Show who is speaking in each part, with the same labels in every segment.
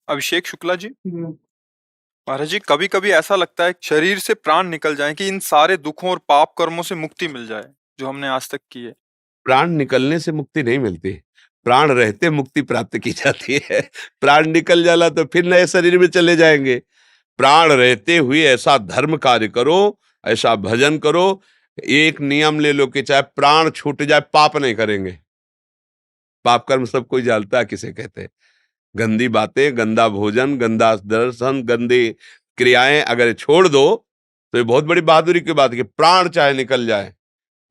Speaker 1: अभिषेक शुक्ला जी।
Speaker 2: हम्म।
Speaker 1: महाराज जी, कभी कभी ऐसा लगता है शरीर से प्राण निकल जाए कि इन सारे दुखों और पाप कर्मों से मुक्ति मिल जाए जो हमने आज तक की है।
Speaker 3: प्राण निकलने से मुक्ति नहीं मिलती, प्राण रहते मुक्ति प्राप्त की जाती है। प्राण निकल जाला तो फिर नए शरीर में चले जाएंगे। प्राण रहते हुए ऐसा धर्म कार्य करो, ऐसा भजन करो। एक नियम ले लो कि चाहे प्राण छूट जाए पाप नहीं करेंगे। पाप कर्म सब कोई जानता है किसे कहते हैं। गंदी बातें, गंदा भोजन, गंदा दर्शन, गंदी क्रियाएं अगर छोड़ दो तो ये बहुत बड़ी बहादुरी की बात है कि प्राण चाहे निकल जाए,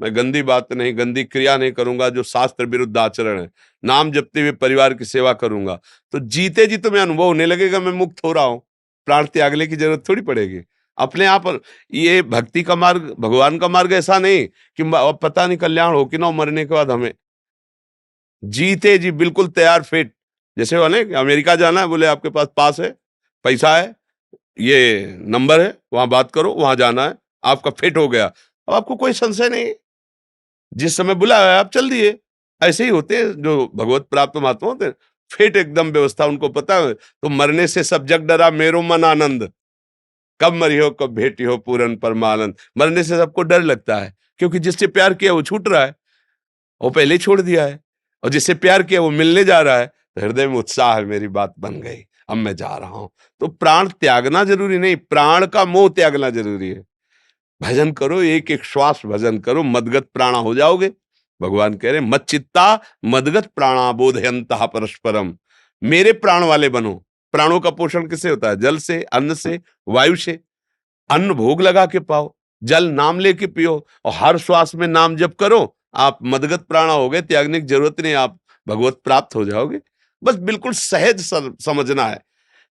Speaker 3: मैं गंदी बात नहीं, गंदी क्रिया नहीं करूंगा जो शास्त्र विरुद्ध आचरण है। नाम जपते हुए परिवार की सेवा करूंगा, तो जीते जी तुम्हें अनुभव होने लगेगा मैं मुक्त हो रहा हूं। प्राण त्यागने की जरूरत थोड़ी पड़ेगी अपने आप। ये भक्ति का मार्ग, भगवान का मार्ग ऐसा नहीं कि अब पता नहीं कल्याण हो कि ना हो मरने के बाद हमें। जीते जी बिल्कुल तैयार फिट, जैसे वो नहीं अमेरिका जाना है, बोले आपके पास पास है, पैसा है, ये नंबर है, वहां बात करो, वहां जाना है, आपका फिट हो गया। अब आपको कोई संशय नहीं, जिस समय बुलाया आप चल दिए। ऐसे ही होते हैं जो भगवत प्राप्त महात्मा होते हैं, फिट एकदम व्यवस्था उनको पता है। तो मरने से सब जग डरा मेरो मन आनंद, कब मरी हो कब भेटी हो पूरन परमानंद। मरने से सबको डर लगता है क्योंकि जिससे प्यार किया वो छूट रहा है, वो पहले ही छोड़ दिया है। और जिससे प्यार किया वो मिलने जा रहा है, तो हृदय में उत्साह है, मेरी बात बन गई, अब मैं जा रहा हूं। तो प्राण त्यागना जरूरी नहीं, प्राण का मोह त्यागना जरूरी है। भजन करो, एक एक श्वास भजन करो, मदगत प्राणा हो जाओगे। भगवान कह रहे मच्चित्ता मदगत प्राणा बोधयंतः परस्परम। मेरे प्राण वाले बनो। प्राणों का पोषण किससे होता है? जल से, अन्न से, वायु से। अन्न भोग लगा के पाओ, जल नाम लेके पियो, और हर श्वास में नाम जप करो। आप मदगत प्राणा हो गए, त्यागने की जरूरत नहीं, आप भगवत प्राप्त हो जाओगे। बस बिल्कुल सहज समझना है।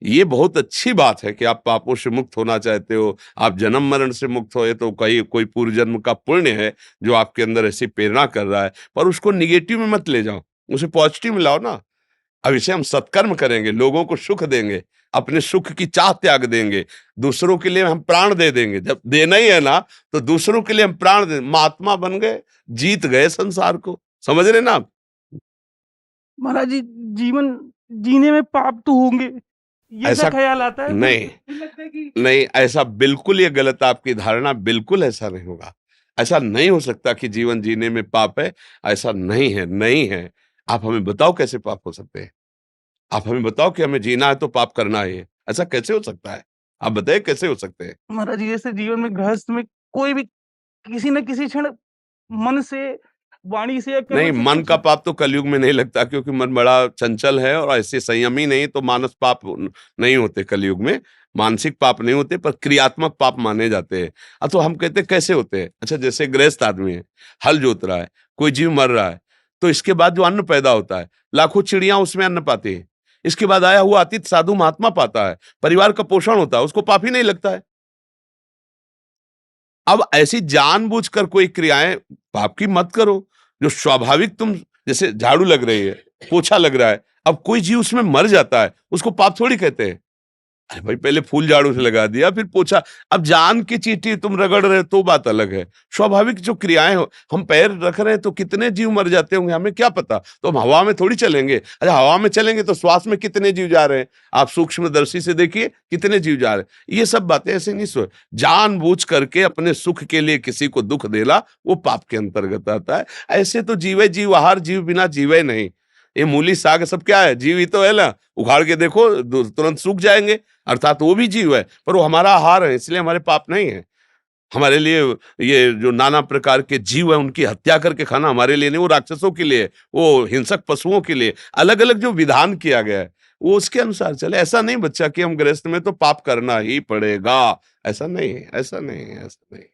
Speaker 3: ये बहुत अच्छी बात है कि आप पापों से मुक्त होना चाहते हो, आप जन्म मरण से मुक्त हो, तो कहीं कोई पूर्व जन्म का पुण्य है जो आपके अंदर ऐसी प्रेरणा कर रहा है। पर उसको निगेटिव में मत ले जाओ, उसे पॉजिटिव में लाओ ना। अब इसे हम सत्कर्म करेंगे, लोगों को सुख देंगे, अपने सुख की चाह त्याग देंगे, दूसरों के लिए हम प्राण दे देंगे। जब देना ही है ना, तो दूसरों के लिए हम प्राण दे, महात्मा बन गए, जीत गए संसार को। समझ रहे ना आप?
Speaker 2: महाराज जी, जीवन जीने में पाप तो होंगे, ये
Speaker 3: ऐसा
Speaker 2: ख्याल आता है
Speaker 3: नहीं,
Speaker 2: लगता है कि
Speaker 3: नहीं, ऐसा बिल्कुल, ये गलत आपकी धारणा, बिल्कुल ऐसा नहीं होगा। ऐसा नहीं हो सकता कि जीवन जीने में पाप है, ऐसा नहीं है, नहीं है। आप हमें बताओ कैसे पाप हो सकते हैं? आप हमें बताओ कि हमें जीना है तो पाप करना है, ऐसा कैसे हो सकता है? आप बताइए कैसे हो सकते हैं?
Speaker 2: महाराज जी, जैसे जीवन में गृहस्थ में कोई भी किसी न किसी क्षण मन से, वाणी से या
Speaker 3: नहीं,
Speaker 2: कर्म से
Speaker 3: मन
Speaker 2: कुछ
Speaker 3: का पाप तो कलयुग में नहीं लगता, क्योंकि मन बड़ा चंचल है और ऐसे संयमी नहीं, तो मानस पाप नहीं होते कलयुग में। मानसिक पाप नहीं होते, पर क्रियात्मक पाप माने जाते हैं। तो हम कहते कैसे होते हैं? अच्छा, जैसे गृहस्थ आदमी है, हल जोत रहा है, कोई जीव मर रहा है, तो इसके बाद जो अन्न पैदा होता है, लाखों चिड़िया उसमें अन्न पाती है। इसके बाद आया हुआ अतिथि साधु महात्मा पाता है, परिवार का पोषण होता है, उसको पाप ही नहीं लगता है। अब ऐसी जानबूझकर कोई क्रियाएं पाप की मत करो। जो स्वाभाविक, तुम जैसे झाड़ू लग रही है, पोछा लग रहा है, अब कोई जीव उसमें मर जाता है, उसको पाप थोड़ी कहते हैं। अरे भाई, पहले फूल झाड़ू से लगा दिया, फिर पोछा। अब जान की चींटी तुम रगड़ रहे हो तो बात अलग है। स्वाभाविक जो क्रियाएं हो, हम पैर रख रहे हैं तो कितने जीव मर जाते होंगे हमें क्या पता? तो हम हवा में थोड़ी चलेंगे। अच्छा, हवा में चलेंगे तो श्वास में कितने जीव जा रहे हैं, आप सूक्ष्मदर्शी से देखिए कितने जीव जा रहे हैं। ये सब बातें ऐसे नहीं सोच, जानबूझ करके अपने सुख के लिए किसी को दुख देना, वो पाप के अंतर्गत आता है। ऐसे तो जीवे जीव आहार, जीव बिना जीवे नहीं। ये मूली साग सब क्या है? जीव ही तो है ना। उखाड़ के देखो, तुरंत सूख जाएंगे, अर्थात वो भी जीव है, पर वो हमारा आहार है, इसलिए हमारे पाप नहीं है। हमारे लिए ये जो नाना प्रकार के जीव है, उनकी हत्या करके खाना हमारे लिए नहीं, वो राक्षसों के लिए, वो हिंसक पशुओं के लिए अलग अलग जो विधान किया गया है, वो उसके अनुसार चले। ऐसा नहीं बच्चा कि हम गृहस्थ में तो पाप करना ही पड़ेगा, ऐसा नहीं है, ऐसा नहीं है, ऐसा नहीं।